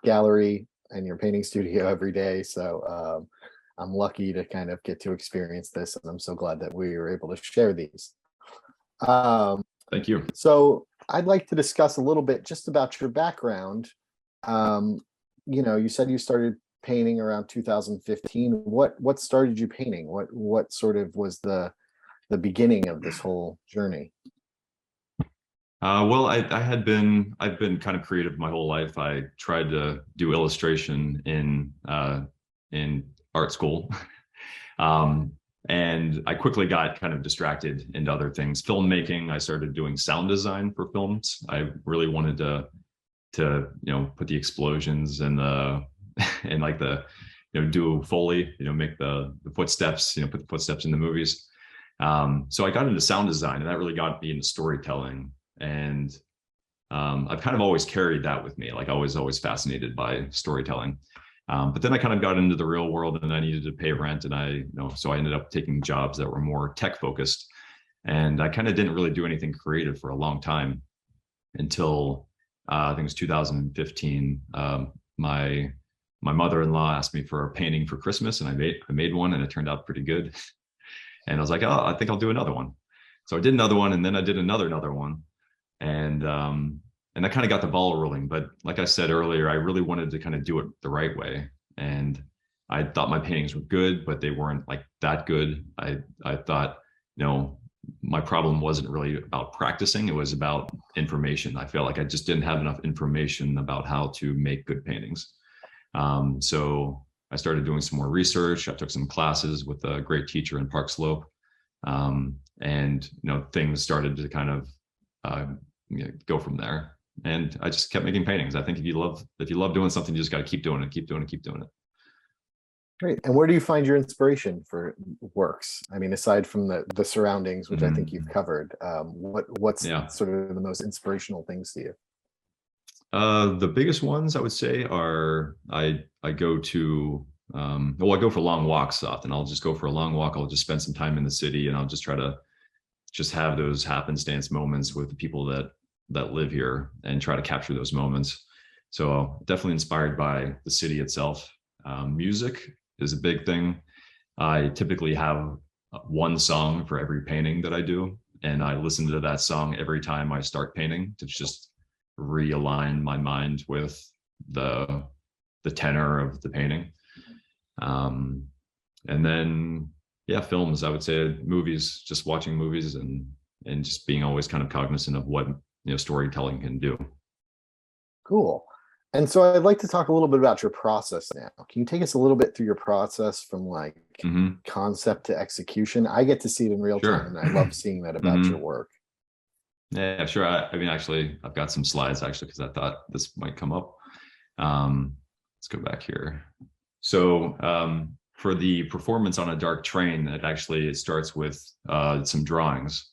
gallery. in your painting studio every day. So I'm lucky to kind of get to experience this, and I'm so glad that we were able to share these. Thank you. So I'd like to discuss a little bit just about your background. You said you started painting around 2015. What started you painting? What sort of was the beginning of this whole journey? Well, I've been kind of creative my whole life. I tried to do illustration in art school. And I quickly got kind of distracted into other things. Filmmaking, I started doing sound design for films. I really wanted to put the explosions and the and like the do Foley, make the footsteps, put the footsteps in the movies. So I got into sound design, and that really got me into storytelling. And I've kind of always carried that with me. Like I was always fascinated by storytelling. But then I kind of got into the real world, and I needed to pay rent, and so I ended up taking jobs that were more tech focused, and I kind of didn't really do anything creative for a long time until I think it was 2015. My mother-in-law asked me for a painting for Christmas, and I made one, and it turned out pretty good. And I was like, oh, I think I'll do another one. So I did another one, and then I did another one, and that kind of got the ball rolling. But like I said earlier, I really wanted to kind of do it the right way. And I thought my paintings were good, but they weren't like that good. I thought, my problem wasn't really about practicing. It was about information. I felt like I just didn't have enough information about how to make good paintings. So I started doing some more research. I took some classes with a great teacher in Park Slope. And things started to kind of go from there. And I just kept making paintings. I think if you love doing something, you just got to keep doing it, keep doing it. Great. And where do you find your inspiration for works? I mean, aside from the surroundings, which I think you've covered, what's sort of the most inspirational things to you? The biggest ones I would say are I go to I go for long walks often. I'll just go for a long walk. I'll just spend some time in the city, and I'll just try to just have those happenstance moments with the people that live here and try to capture those moments. So definitely inspired by the city itself. Music is a big thing. I typically have one song for every painting that I do, and I listen to that song every time I start painting to just realign my mind with the tenor of the painting. And then films, I would say movies, just watching movies and just being always kind of cognizant of what storytelling can do. Cool. And so I'd like to talk a little bit about your process now. Can you take us a little bit through your process from like concept to execution? I get to see it in real time, and I love seeing that about your work. Yeah, sure. I mean, actually, I've got some slides actually, because I thought this might come up. Let's go back here. So for the performance on a dark train, it starts with some drawings.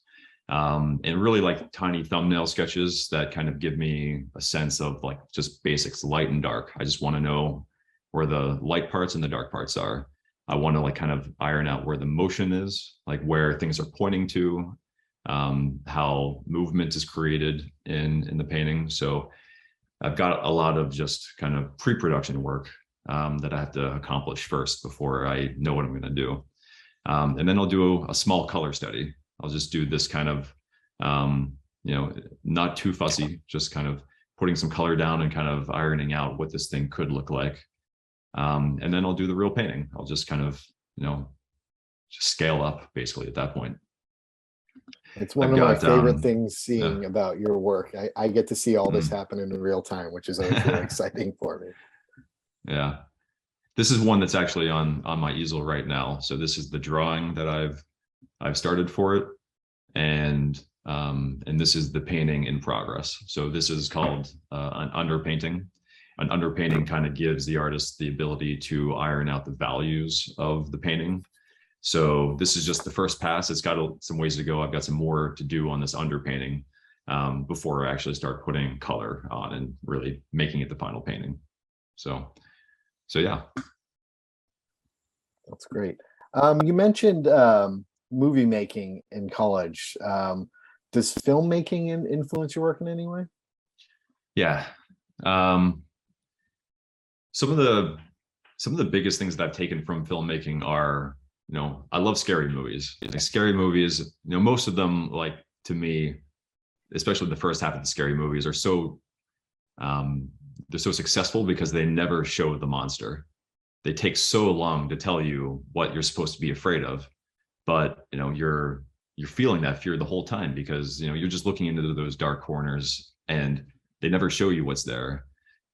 And really like tiny thumbnail sketches that kind of give me a sense of like just basics, light and dark. I just want to know where the light parts and the dark parts are. I want to like kind of iron out where the motion is, like where things are pointing to, how movement is created in the painting. So I've got a lot of just kind of pre-production work that I have to accomplish first before I know what I'm going to do. And then I'll do a small color study. I'll just do this kind of, not too fussy, just kind of putting some color down and kind of ironing out what this thing could look like. And then I'll do the real painting. I'll just kind of, just scale up basically at that point. It's one of my favorite things seeing about your work. I get to see all this happen in real time, which is always really exciting for me. Yeah. This is one that's actually on my easel right now. So this is the drawing that I've started for it. And this is the painting in progress. So this is called an underpainting. An underpainting kind of gives the artist the ability to iron out the values of the painting. So this is just the first pass. It's got some ways to go. I've got some more to do on this underpainting before I actually start putting color on and really making it the final painting. So yeah. That's great. You mentioned movie making in college. Does filmmaking influence your work in any way? Yeah. some of the biggest things that I've taken from filmmaking are, I love scary movies. Like scary movies, most of them, like, to me, especially the first half of the scary movies, are so they're so successful because they never show the monster. They take so long to tell you what you're supposed to be afraid of, but you're feeling that fear the whole time because you're just looking into those dark corners and they never show you what's there.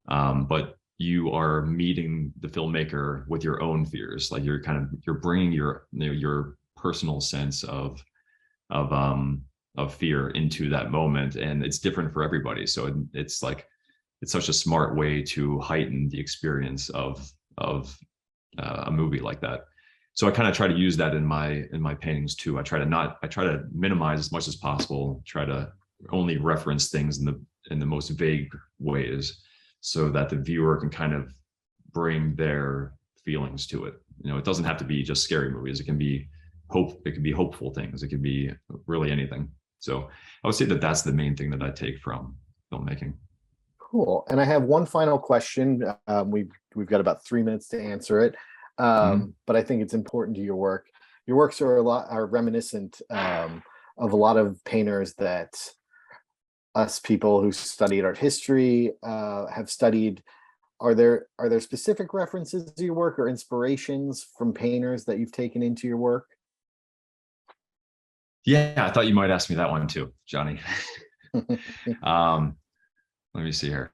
But you are meeting the filmmaker with your own fears. Like you're bringing your personal sense of fear into that moment, and it's different for everybody. So it's such a smart way to heighten the experience of a movie like that. So I kind of try to use that in my paintings too. I try to minimize as much as possible. Try to only reference things in the most vague ways, so that the viewer can kind of bring their feelings to it. It doesn't have to be just scary movies. It can be hopeful things. It could be really anything. So I would say that that's the main thing that I take from filmmaking. Cool. And I have one final question. We've got about 3 minutes to answer it. But I think it's important to your work. Your works are reminiscent of a lot of painters that us people who studied art history have studied. Are there specific references to your work or inspirations from painters that you've taken into your work? Yeah, I thought you might ask me that one too, Johnny. Let me see here.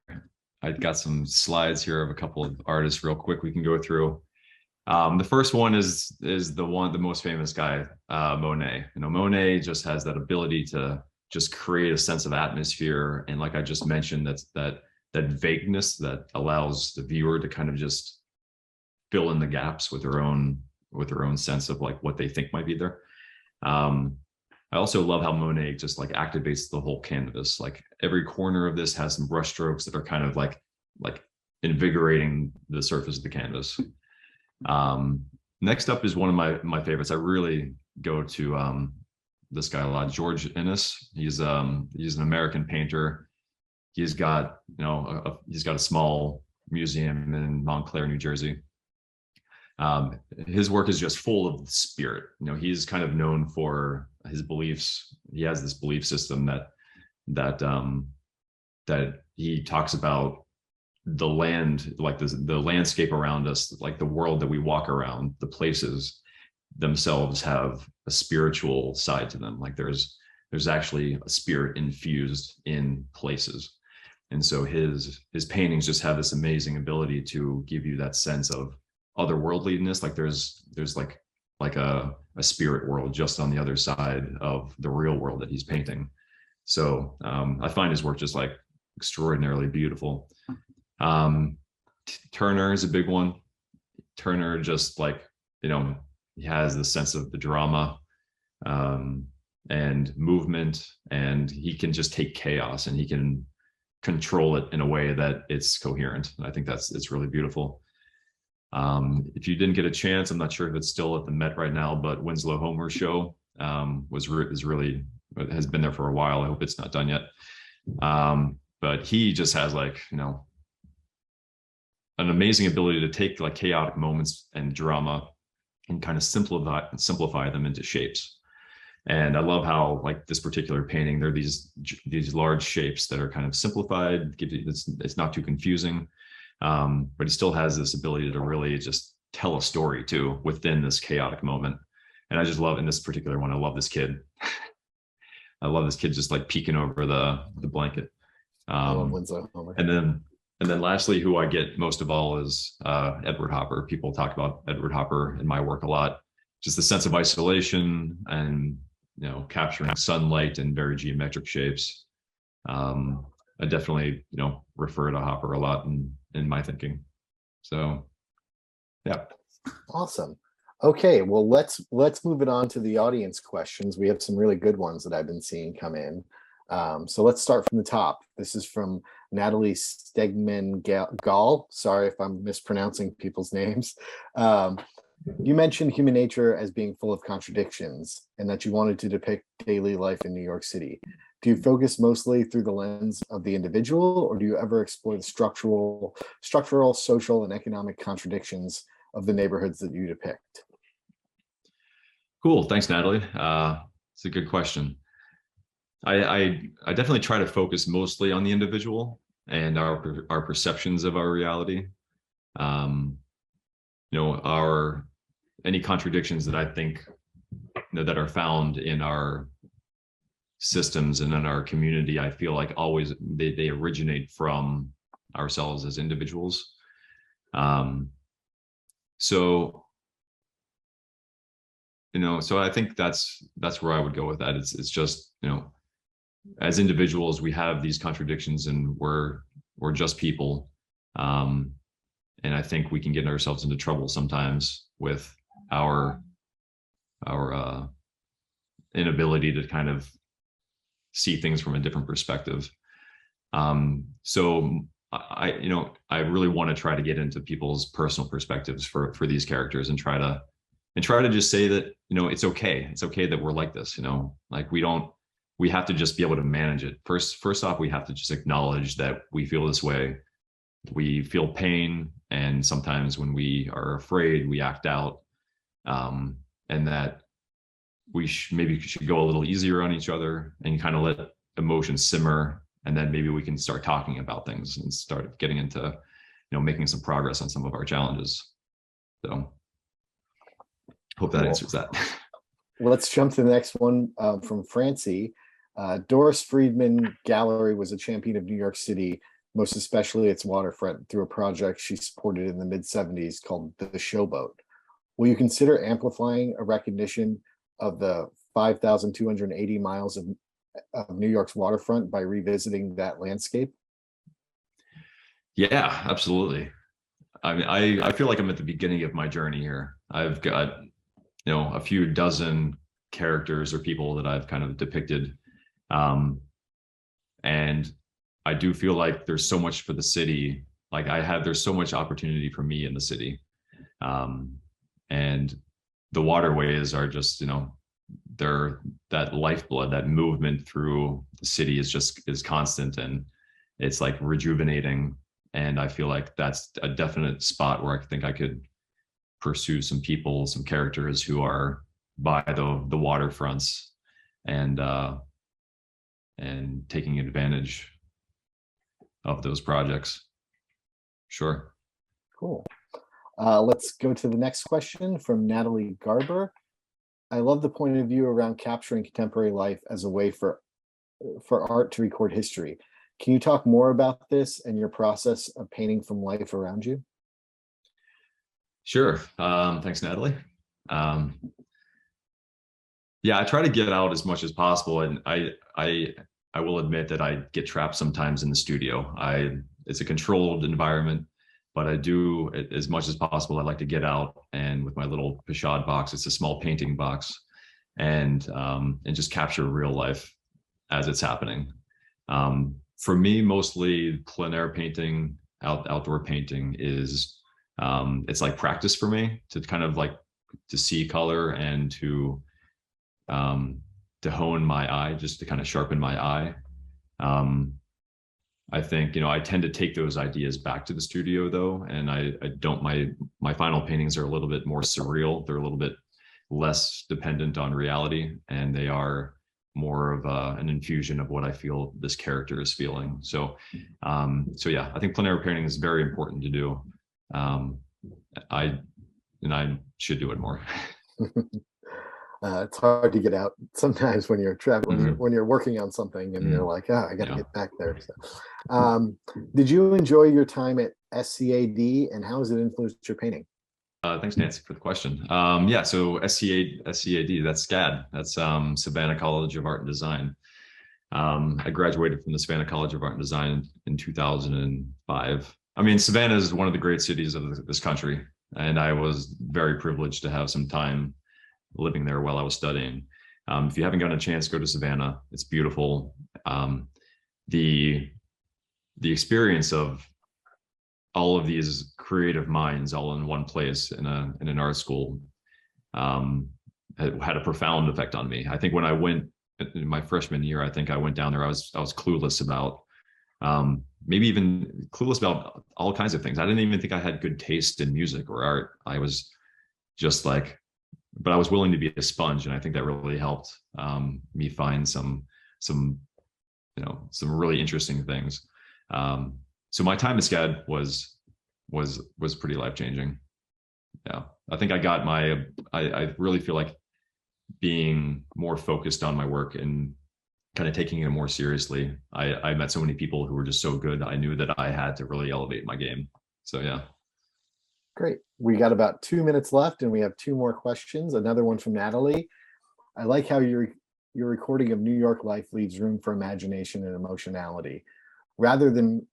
I got some slides here of a couple of artists real quick we can go through. The first one is the most famous guy, Monet. Monet just has that ability to just create a sense of atmosphere, and like I just mentioned, that vagueness that allows the viewer to kind of just fill in the gaps with their own sense of like what they think might be there. I also love how Monet just like activates the whole canvas. Like every corner of this has some brush strokes that are kind of like invigorating the surface of the canvas. Next up is one of my favorites. I really go to this guy a lot, George Innis. He's an American painter. He's got a small museum in Montclair, New Jersey. His work is just full of spirit. He's kind of known for his beliefs. He has this belief system that he talks about the land, like the landscape around us, like the world that we walk around, the places themselves have a spiritual side to them. Like there's actually a spirit infused in places. And so his paintings just have this amazing ability to give you that sense of otherworldliness. Like there's like a spirit world just on the other side of the real world that he's painting. So I find his work just like extraordinarily beautiful. Turner is a big one. Turner just like, he has the sense of the drama and movement, and he can just take chaos and he can control it in a way that it's coherent. And I think it's really beautiful. If you didn't get a chance, I'm not sure if it's still at the Met right now, but Winslow Homer show has been there for a while. I hope it's not done yet. But he just has like, an amazing ability to take like chaotic moments and drama and kind of simplify them into shapes. And I love how like this particular painting, there are these large shapes that are kind of simplified. It's not too confusing, but he still has this ability to really just tell a story too within this chaotic moment. And I just love, in this particular one, I love this kid. I love this kid just like peeking over the blanket. I love Winslow Homer. And then lastly, who I get most of all is Edward Hopper. People talk about Edward Hopper in my work a lot. Just the sense of isolation and, capturing sunlight in very geometric shapes. I definitely, refer to Hopper a lot in my thinking. So, yeah. Awesome. Okay, well, let's move it on to the audience questions. We have some really good ones that I've been seeing come in. So let's start from the top. This is from Natalie Stegman Gall. Sorry if I'm mispronouncing people's names. You mentioned human nature as being full of contradictions and that you wanted to depict daily life in New York City. Do you focus mostly through the lens of the individual, or do you ever explore the structural, social, and economic contradictions of the neighborhoods that you depict? Cool. Thanks, Natalie. It's a good question. I definitely try to focus mostly on the individual and our perceptions of our reality. Any contradictions that I think that are found in our systems and in our community, I feel like always they originate from ourselves as individuals. So I think that's where I would go with that. It's just, as individuals, we have these contradictions, and we're just people. And I think we can get ourselves into trouble sometimes with our inability to kind of see things from a different perspective. So I really want to try to get into people's personal perspectives for these characters, and try to just say that, it's okay. It's okay that we're like this, like we have to just be able to manage it. First off, we have to just acknowledge that we feel this way. We feel pain, and sometimes when we are afraid, we act out, and that we maybe should go a little easier on each other and kind of let emotions simmer, and then maybe we can start talking about things and start getting into, making some progress on some of our challenges. So hope that answers that. Let's jump to the next one from Francie. Doris Friedman Gallery was a champion of New York City, most especially its waterfront, through a project she supported in the mid-'70s called The Showboat. Will you consider amplifying a recognition of the 5,280 miles of New York's waterfront by revisiting that landscape? Yeah, absolutely. I mean, I feel like I'm at the beginning of my journey here. I've got, a few dozen characters or people that I've kind of depicted. And I do feel like there's so much for the city. Like there's so much opportunity for me in the city. And the waterways are just, they're that lifeblood, that movement through the city is constant, and it's like rejuvenating. And I feel like that's a definite spot where I think I could pursue some people, some characters who are by the waterfronts, and taking advantage of those projects. Sure. Cool. Let's go to the next question from Natalie Garber. I love the point of view around capturing contemporary life as a way for art to record history. Can you talk more about this and your process of painting from life around you? Sure. Thanks, Natalie. Yeah, I try to get out as much as possible, and I will admit that I get trapped sometimes in the studio. It's a controlled environment, but I do, as much as possible, I like to get out, and with my little Pichard box, it's a small painting box, and just capture real life as it's happening. For me, mostly plein air painting, outdoor painting is, it's like practice for me to kind of like to see color and to hone my eye, just to kind of sharpen my eye. I think, I tend to take those ideas back to the studio though. And I don't, my final paintings are a little bit more surreal. They're a little bit less dependent on reality, and they are more of an infusion of what I feel this character is feeling. So yeah, I think plein air painting is very important to do. I should do it more. It's hard to get out sometimes when you're traveling, when you're working on something and you're like, I got to get back there. So, did you enjoy your time at SCAD, and how has it influenced your painting? Thanks, Nancy, for the question. Yeah, so SCAD, that's SCAD. That's Savannah College of Art and Design. I graduated from the Savannah College of Art and Design in 2005. I mean, Savannah is one of the great cities of this country, and I was very privileged to have some time living there while I was studying. If you haven't gotten a chance, go to Savannah. It's beautiful. The experience of all of these creative minds all in one place in an art school had a profound effect on me. I think when I went in my freshman year, I think I went down there. I was clueless about maybe even clueless about all kinds of things. I didn't even think I had good taste in music or art. I was just like, but I was willing to be a sponge, and I think that really helped me find some some really interesting things. So my time at SCAD was pretty life-changing. Yeah, I think I got I really feel like being more focused on my work and kind of taking it more seriously. I met so many people who were just so good. I knew that I had to really elevate my game. So yeah. Great. We got about 2 minutes left, and we have two more questions. Another one from Natalie. I like how your recording of New York life leaves room for imagination and emotionality, rather than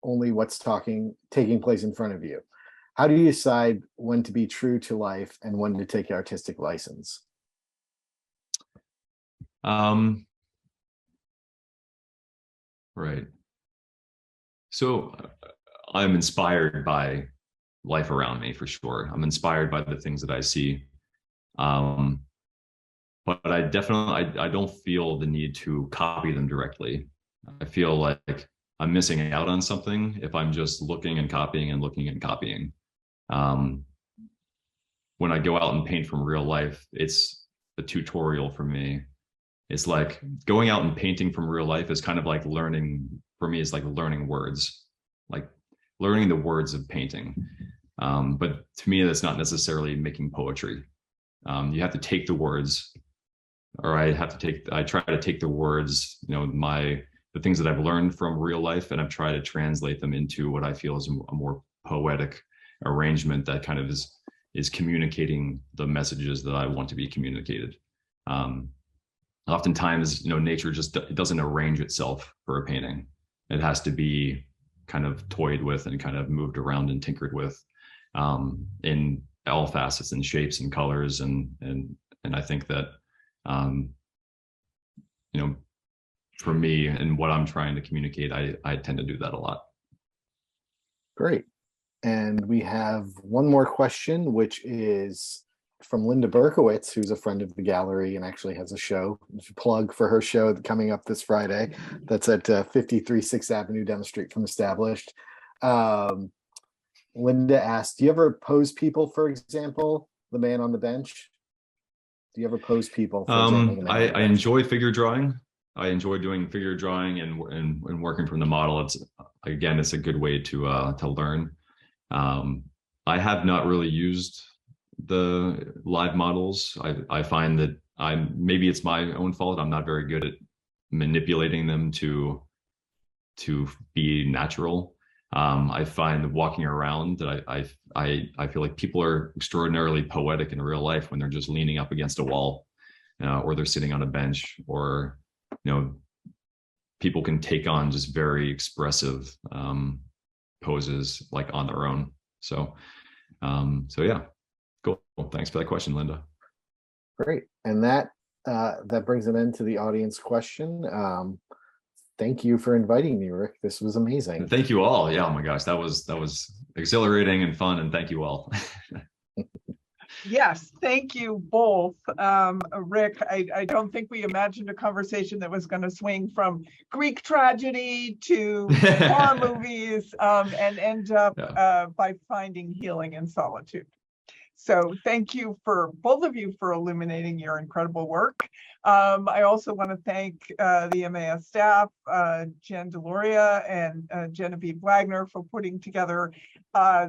only what's taking place in front of you. How do you decide when to be true to life and when to take artistic license? Right. So I'm inspired by life around me for sure. I'm inspired by the things that I see. But I definitely, I don't feel the need to copy them directly. I feel like I'm missing out on something if I'm just looking and copying and looking and copying. When I go out and paint from real life, it's a tutorial for me. It's like going out and painting from real life is kind of like learning, for me, it's like learning words, like learning the words of painting. But to me, that's not necessarily making poetry. You have to take the words, or I try to take the words, the things that I've learned from real life, and I've tried to translate them into what I feel is a more poetic arrangement that kind of is communicating the messages that I want to be communicated. Oftentimes, nature just doesn't arrange itself for a painting. It has to be kind of toyed with and kind of moved around and tinkered with in all facets and shapes and colors. And I think that, for me and what I'm trying to communicate, I tend to do that a lot. Great. And we have one more question, which is from Linda Berkowitz, who's a friend of the gallery and actually has a show. Plug for her show coming up this Friday. That's at 53 6th Avenue down the street from Established. Linda asked, do you ever pose people, for example, the man on the bench? Do you ever pose people? For example, the man on the bench? I enjoy figure drawing. I enjoy doing figure drawing and working from the model. It's a good way to learn. I have not really used the live models. I find that maybe it's my own fault. I'm not very good at manipulating them to be natural. I find walking around that I feel like people are extraordinarily poetic in real life when they're just leaning up against a wall, or they're sitting on a bench, or people can take on just very expressive poses like on their own. So yeah, cool. Thanks for that question, Linda. Great. And that brings an end to the audience question. Thank you for inviting me, Rick. This was amazing. Thank you all. Yeah, oh my gosh, that was exhilarating and fun, and thank you all. Yes, thank you both. Rick, I don't think we imagined a conversation that was going to swing from Greek tragedy to horror movies and end up by finding healing in solitude. So thank you for both of you for illuminating your incredible work. I also want to thank the MAS staff, Jen Deloria and Genevieve Wagner, for putting together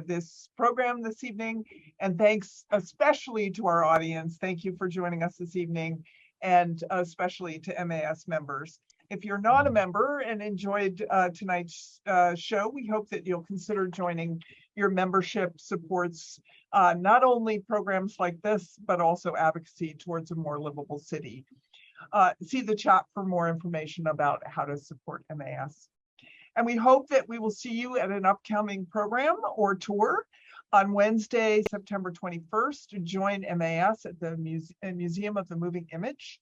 this program this evening. And thanks especially to our audience. Thank you for joining us this evening, and especially to MAS members. If you're not a member and enjoyed tonight's show, we hope that you'll consider joining. Your membership supports not only programs like this, but also advocacy towards a more livable city. See the chat for more information about how to support MAS. And we hope that we will see you at an upcoming program or tour on Wednesday, September 21st, to join MAS at the Museum of the Moving Image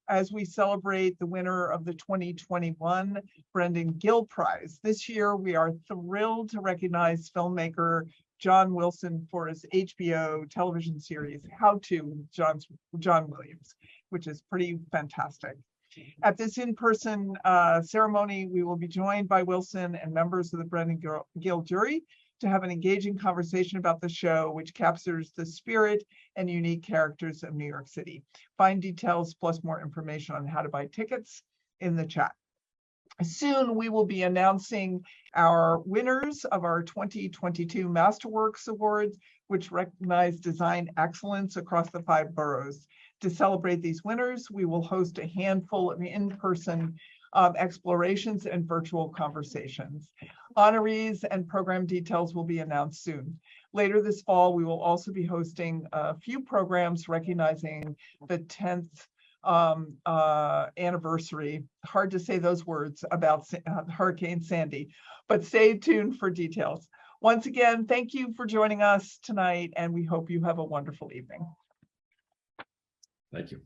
as we celebrate the winner of the 2021 Brendan Gill Prize. This year, we are thrilled to recognize filmmaker John Wilson for his HBO television series, How To, John Williams, which is pretty fantastic. At this in-person ceremony, we will be joined by Wilson and members of the Brennan Guild jury to have an engaging conversation about the show, which captures the spirit and unique characters of New York City. Find details plus more information on how to buy tickets in the chat. Soon, we will be announcing our winners of our 2022 Masterworks Awards, which recognize design excellence across the 5 boroughs. To celebrate these winners, we will host a handful of in-person explorations and virtual conversations. Honorees and program details will be announced soon. Later this fall, we will also be hosting a few programs recognizing the 10th anniversary, hard to say those words, about Hurricane Sandy, but stay tuned for details. Once again, thank you for joining us tonight, and we hope you have a wonderful evening. Thank you.